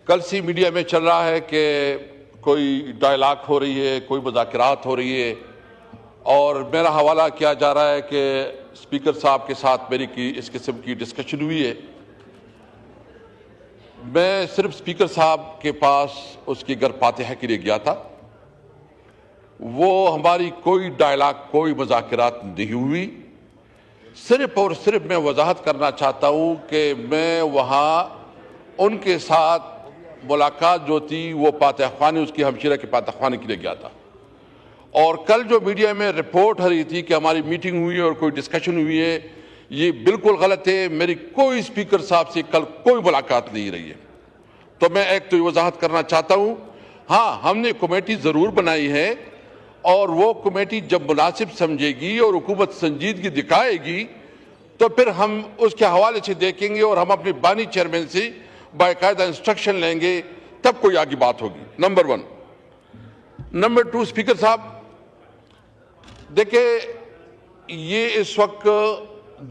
کل سی میڈیا میں چل رہا ہے کہ کوئی ڈائلاگ ہو رہی ہے، کوئی مذاکرات ہو رہی ہے اور میرا حوالہ کیا جا رہا ہے کہ اسپیکر صاحب کے ساتھ میری اس قسم کی ڈسکشن ہوئی ہے۔ میں صرف اسپیکر صاحب کے پاس اس کے گھر فاتحہ کے لیے گیا تھا۔ وہ ہماری کوئی ڈائلاگ، کوئی مذاکرات نہیں ہوئی۔ صرف اور صرف میں وضاحت کرنا چاہتا ہوں کہ میں وہاں ان کے ساتھ ملاقات جو تھی وہ فاتح خوانی، اس کی ہمشیرہ کے فاتح خوانی کے لیے گیا تھا۔ اور کل جو میڈیا میں رپورٹ ہو رہی تھی کہ ہماری میٹنگ ہوئی اور کوئی ڈسکشن ہوئی ہے، یہ بالکل غلط ہے۔ میری کوئی اسپیکر صاحب سے کل کوئی ملاقات نہیں رہی ہے۔ تو میں ایک تو یہ وضاحت کرنا چاہتا ہوں، ہاں ہم نے کمیٹی ضرور بنائی ہے اور وہ کمیٹی جب مناسب سمجھے گی اور حکومت سنجیدگی دکھائے گی تو پھر ہم اس کے حوالے سے دیکھیں گے اور ہم اپنے بانی چیئرمین سے باقاعدہ انسٹرکشن لیں گے، تب کوئی آگے بات ہوگی۔ نمبر 1۔ نمبر 2، اسپیکر صاحب دیکھیں، یہ اس وقت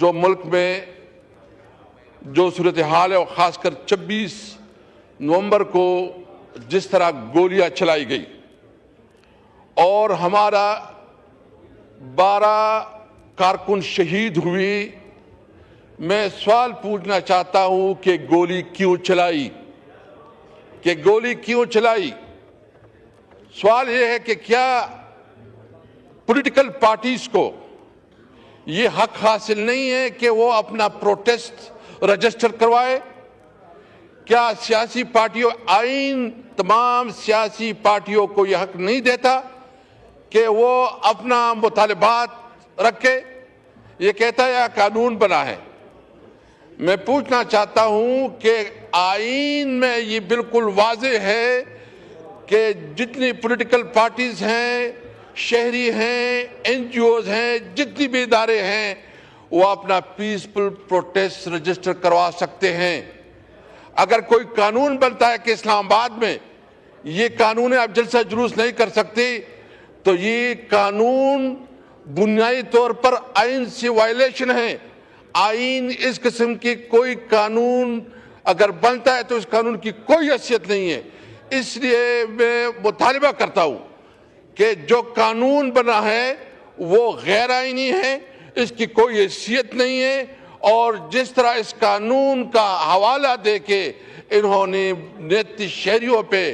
جو ملک میں جو صورتحال ہے، اور خاص کر 26 نومبر کو جس طرح گولیاں چلائی گئی اور ہمارا 12 کارکن شہید ہوئی، میں سوال پوچھنا چاہتا ہوں کہ گولی کیوں چلائی؟ سوال یہ ہے کہ کیا پولیٹیکل پارٹیز کو یہ حق حاصل نہیں ہے کہ وہ اپنا پروٹیسٹ رجسٹر کروائے؟ کیا سیاسی پارٹیوں، آئین تمام سیاسی پارٹیوں کو یہ حق نہیں دیتا کہ وہ اپنا مطالبات رکھے؟ یہ کہتا ہے یا قانون بنا ہے؟ میں پوچھنا چاہتا ہوں کہ آئین میں یہ بالکل واضح ہے کہ جتنی پولیٹیکل پارٹیز ہیں، شہری ہیں، این جی اوز ہیں، جتنی بھی ادارے ہیں، وہ اپنا پیسفل پروٹیسٹ رجسٹر کروا سکتے ہیں۔ اگر کوئی قانون بنتا ہے کہ اسلام آباد میں یہ قانون ہے آپ جلسہ جلوس نہیں کر سکتے، تو یہ قانون بنیادی طور پر آئین سے وائلیشن ہے۔ آئین اس قسم کی کوئی قانون اگر بنتا ہے تو اس قانون کی کوئی حیثیت نہیں ہے۔ اس لیے میں مطالبہ کرتا ہوں کہ جو قانون بنا ہے وہ غیر آئینی ہے، اس کی کوئی حیثیت نہیں ہے، اور جس طرح اس قانون کا حوالہ دے کے انہوں نے نیتی شہریوں پہ،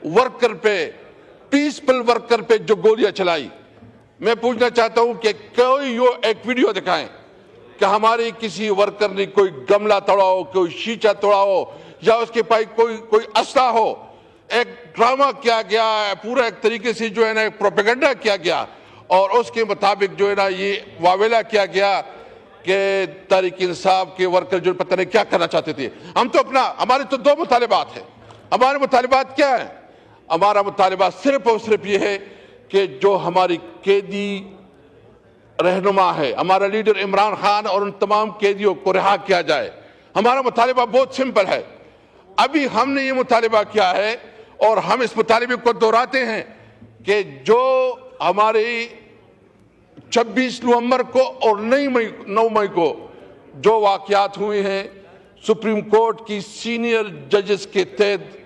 ورکر پہ، پیسفل ورکر پہ جو گولیاں چلائی، میں پوچھنا چاہتا ہوں کہ کوئی ایک ویڈیو دکھائیں کہ ہماری کسی ورکر نے کوئی گملہ توڑا ہو، کوئی شیشہ توڑا ہو، یا اس کے پاس کوئی اسلحہ ہو۔ ایک ڈرامہ کیا گیا ہے، پورا ایک طریقے سے جو ہے نا ایک پروپیگنڈا کیا گیا، اور اس کے مطابق جو ہے نا یہ واویلا کیا گیا کہ تحریک انصاف کے ورکر جو پتہ نہیں کیا کرنا چاہتے تھے۔ ہمارے تو 2 مطالبات ہیں۔ ہمارے مطالبات کیا ہیں؟ ہمارا مطالبہ صرف اور صرف یہ ہے کہ جو ہماری قیدی رہنما ہے، ہمارا لیڈر عمران خان، اور ان تمام قیدیوں کو رہا کیا جائے۔ ہمارا مطالبہ بہت سمپل ہے۔ ابھی ہم نے یہ مطالبہ کیا ہے اور ہم اس مطالبے کو دہراتے ہیں کہ جو ہمارے 26 نومبر کو اور 9 مئی کو جو واقعات ہوئے ہیں، سپریم کورٹ کی سینئر ججز کے تحت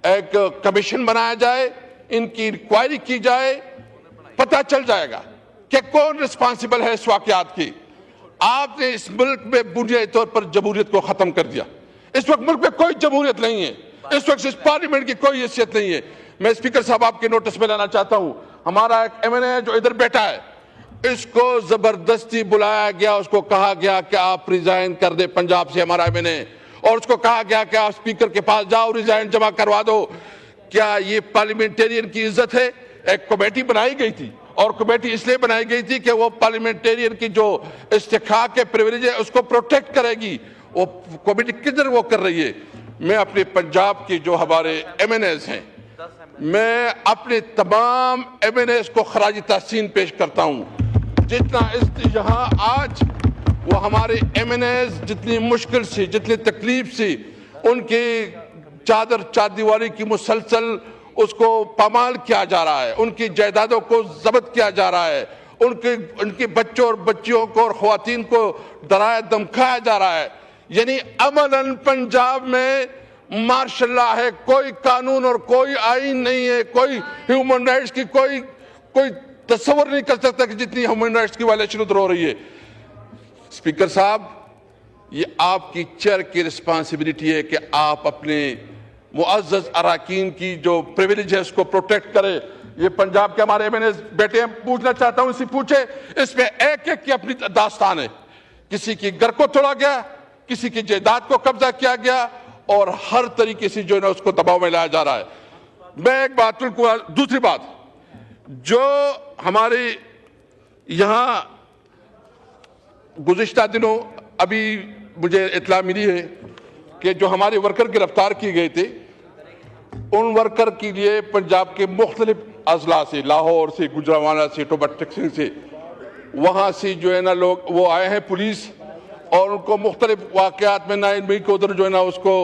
ایک کمیشن بنایا جائے، ان کی انکوائری کی جائے، پتہ چل جائے گا کہ کون رسپانسیبل ہے اس واقعات کی۔ آپ نے اس ملک میں بنیادی طور پر جمہوریت کو ختم کر دیا۔ اس وقت ملک میں کوئی جمہوریت نہیں ہے، اس وقت اس پارلیمنٹ کی کوئی حیثیت نہیں ہے۔ میں اسپیکر صاحب آپ کے نوٹس میں لانا چاہتا ہوں، ہمارا ایک ایم این اے جو ادھر بیٹھا ہے، اس کو زبردستی بلایا گیا، اس کو کہا گیا کہ آپ ریزائن کر دیں پنجاب سے، ہمارا ایم این اے، اور اس کو کہا گیا کہ آپ اسپیکر کے پاس جاؤ، ریزائن جمع کروا دو۔ کیا یہ پارلیمنٹیرین کی عزت ہے؟ ایک کمیٹی بنائی گئی تھی، اور کمیٹی اس لیے بنائی گئی تھی کہ وہ پارلیمنٹیرین کی جو استحقاق کے پریویلیج ہے اس کو پروٹیکٹ کرے گی۔ وہ کمیٹی کدھر وہ کر رہی ہے؟ میں اپنے پنجاب کے جو ہمارے ایم این ایز ہیں، میں اپنے تمام ایم این ایز کو خراج تحسین پیش کرتا ہوں۔ جتنا یہاں آج وہ ہمارے ایم این ایز جتنی مشکل سے، جتنی تکلیف سے، ان کی چار دیواری کی مسلسل اس کو پامال کیا جا رہا ہے، ان کی جائیدادوں کو ضبط کیا جا رہا ہے، ان کے بچوں اور بچیوں کو اور خواتین کو ڈرایا دھمکایا جا رہا ہے، یعنی عملاً پنجاب میں مارشل لا ہے, کوئی قانون اور کوئی آئین نہیں ہے, کوئی ہیومن رائٹس کی کوئی تصور نہیں کر سکتا کہ جتنی ہیومن رائٹس کی وائلیشن ادھر ہو رہی ہے. اسپیکر صاحب, یہ آپ کی چیئر کی رسپانسبلٹی ہے کہ آپ اپنے معزز اراکین کی جو پریویلیج ہے اس کو پروٹیکٹ کرے. یہ پنجاب کے ہمارے میں نے بیٹے ہیں, پوچھنا چاہتا ہوں, اسی پوچھے. اس میں ایک ایک کی اپنی داستان ہے. کسی کی گھر کو توڑا گیا, کسی کی جائیداد کو قبضہ کیا گیا, اور ہر طریقے سے جو ہے نا اس کو دباؤ میں لایا جا رہا ہے. میں ایک بات دوسری بات, جو ہمارے یہاں گزشتہ دنوں ابھی مجھے اطلاع ملی ہے کہ جو ہمارے ورکر گرفتار کیے گئے تھے, ان ورکر کے لیے پنجاب کے مختلف اضلاع سے, لاہور سے, گجرانوالہ سے, ٹوبا ٹیکسنگ سے, وہاں سے جو ہے نا لوگ وہ آئے ہیں پولیس, اور ان کو مختلف واقعات میں 9 مئی کو ادھر جو ہے نا اس کو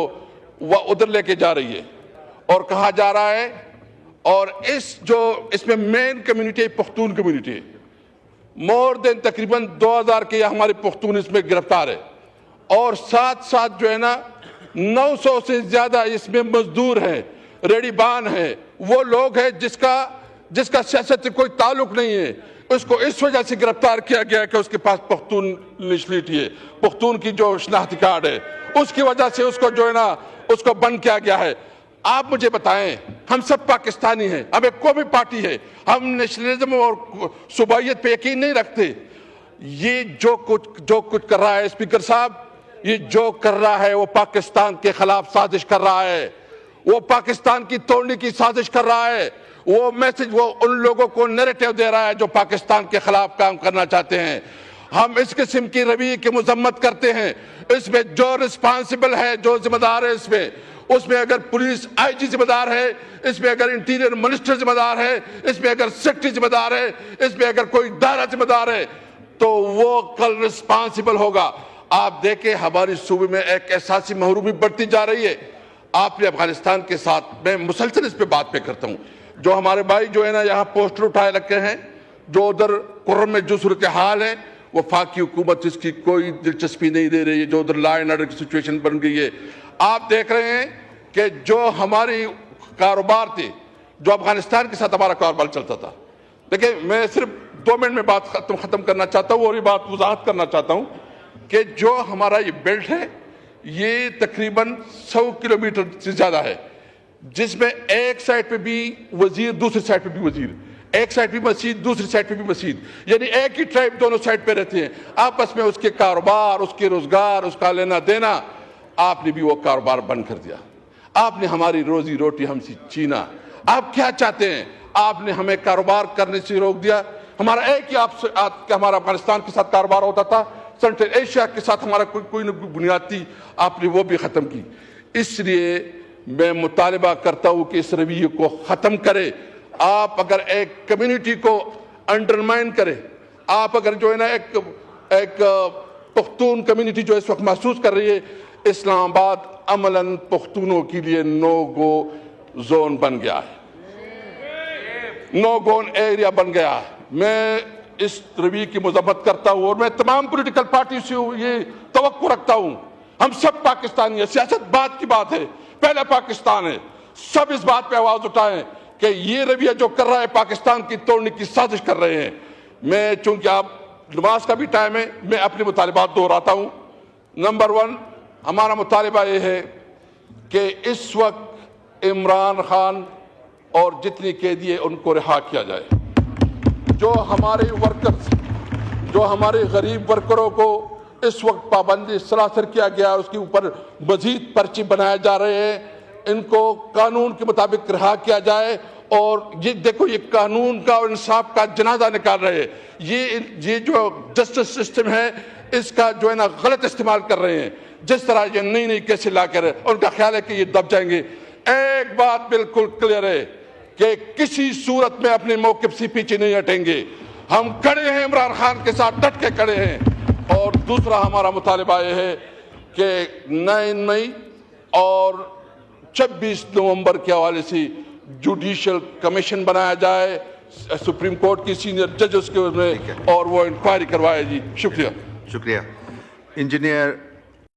ادھر لے کے جا رہی ہے, اور کہا جا رہا ہے, اور اس میں مین کمیونٹی پختون کمیونٹی ہے. مور دین تقریباً 2000 کے ہمارے پختون اس میں گرفتار ہے, اور ساتھ جو ہے نا 900 سے زیادہ اس میں مزدور ہیں, ریڑی بان ہیں, وہ لوگ ہیں جس کا سیاست سے کوئی تعلق نہیں ہے. اس کو اس وجہ سے گرفتار کیا گیا کہ اس کے پاس پختون نیشنلٹی ہے, پختون کی جو شناختی کارڈ ہے, اس کی وجہ سے اس کو جو ہے نا اس کو بند کیا گیا ہے. آپ مجھے بتائیں, ہم سب پاکستانی ہیں, ہم ایک قومی پارٹی ہے, ہم نیشنلزم اور صوبائیت پہ یقین نہیں رکھتے. یہ جو کچھ کر رہا ہے اسپیکر صاحب, یہ جو کر رہا ہے وہ پاکستان کے خلاف سازش کر رہا ہے, وہ پاکستان کی توڑنے کی سازش کر رہا ہے. وہ میسج وہ ان لوگوں کو نیریٹو دے رہا ہے جو پاکستان کے خلاف کام کرنا چاہتے ہیں. ہم اس قسم کی رویے کی مذمت کرتے ہیں. اس میں جو رسپانسبل ہے, جو ذمہ دار ہے, اس میں اگر پولیس آئی جی ذمہ دار ہے, اس میں اگر انٹیریئر منسٹر ذمہ دار ہے, اس میں اگر سیکرٹری ذمہ دار ہے, اس میں اگر کوئی دائرہ ذمہ دار ہے, تو وہ کل رسپانسبل ہوگا. آپ دیکھیں ہماری صوبے میں ایک احساسی محرومی بڑھتی جا رہی ہے. آپ نے افغانستان کے ساتھ, میں مسلسل اس پہ بات کرتا ہوں, جو ہمارے بھائی جو ہے نا یہاں پوسٹر اٹھائے رکھے ہیں, جو ادھر قرم میں جو صورتحال ہے, وفاقی حکومت اس کی کوئی دلچسپی نہیں دے رہی ہے. جو ادھر لا اینڈ آرڈر کی سچویشن بن گئی ہے, آپ دیکھ رہے ہیں کہ جو ہماری کاروبار تھے, جو افغانستان کے ساتھ ہمارا کاروبار چلتا تھا. دیکھیں میں صرف 2 منٹ میں بات ختم کرنا چاہتا ہوں, اور یہ بات وضاحت کرنا چاہتا ہوں کہ جو ہمارا یہ بیلٹ ہے یہ تقریباً 100 کلومیٹر سے زیادہ ہے, جس میں ایک سائڈ پہ بھی وزیر, دوسری سائڈ پہ بھی وزیر, ایک سائڈ پہ مسجد, دوسری سائڈ پہ بھی مسجد, یعنی ایک ہی ٹرائب دونوں سائڈ پہ رہتے ہیں. آپس میں اس کے کاروبار, اس کے روزگار, اس کا لینا دینا, آپ نے بھی وہ کاروبار بند کر دیا. آپ نے ہماری روزی روٹی ہم سے چھینا. آپ کیا چاہتے ہیں؟ آپ نے ہمیں کاروبار کرنے سے روک دیا. ہمارا ایک ہی ہمارا افغانستان کے ساتھ کاروبار ہوتا تھا, سینٹرل ایشیا کے ساتھ ہمارا کوئی نہ کوئی بنیاد تھی, آپ نے وہ بھی ختم کی. اس لیے میں مطالبہ کرتا ہوں کہ اس رویے کو ختم کرے. آپ اگر ایک کمیونٹی کو انڈرمائن کرے, آپ اگر جو ہے نا ایک پختون کمیونٹی جو اس وقت محسوس کر رہی ہے, اسلام آباد عملاً پختونوں کے لیے نو گو زون بن گیا ہے, نو گو ایریا بن گیا ہے. میں اس رویے کی مذمت کرتا ہوں, اور میں تمام پولیٹیکل پارٹی سے یہ توقع رکھتا ہوں, ہم سب پاکستانی ہیں, سیاست بات کی بات ہے, پہلا پاکستان ہے, سب اس بات پہ آواز اٹھائیں کہ یہ رویہ جو کر رہا ہے پاکستان کی توڑنے کی سازش کر رہے ہیں. میں چونکہ آپ نماز کا بھی ٹائم ہے, میں اپنے مطالبات دہراتا ہوں. نمبر 1, ہمارا مطالبہ یہ ہے کہ اس وقت عمران خان اور جتنے قیدی ہیں ان کو رہا کیا جائے. جو ہمارے ورکرز, جو ہمارے غریب ورکروں کو اس وقت پابندی سلاسل کیا گیا, اس کے اوپر مزید پرچے بنائے جا رہے ہیں, ان کو قانون کے مطابق رہا کیا جائے. اور یہ دیکھو, یہ قانون کا اور انصاف کا جنازہ نکال رہے ہیں. یہ جو جسٹس سسٹم ہے اس کا جو ہے نا غلط استعمال کر رہے ہیں. جس طرح یہ نئی کیسے لا کر ان کا خیال ہے کہ یہ دب جائیں گے. ایک بات بالکل کلیئر ہے کہ کسی صورت میں اپنے موقف سے پیچھے نہیں ہٹیں گے. ہم کھڑے ہیں, عمران خان کے ساتھ ڈٹ کے کھڑے ہیں. اور دوسرا ہمارا مطالبہ یہ ہے کہ 9 مئی اور 26 نومبر کے حوالے سے جوڈیشل کمیشن بنایا جائے سپریم کورٹ کی سینئر ججز کے میں, اور وہ انکوائری کروائے. جی شکریہ. شکریہ. انجینئر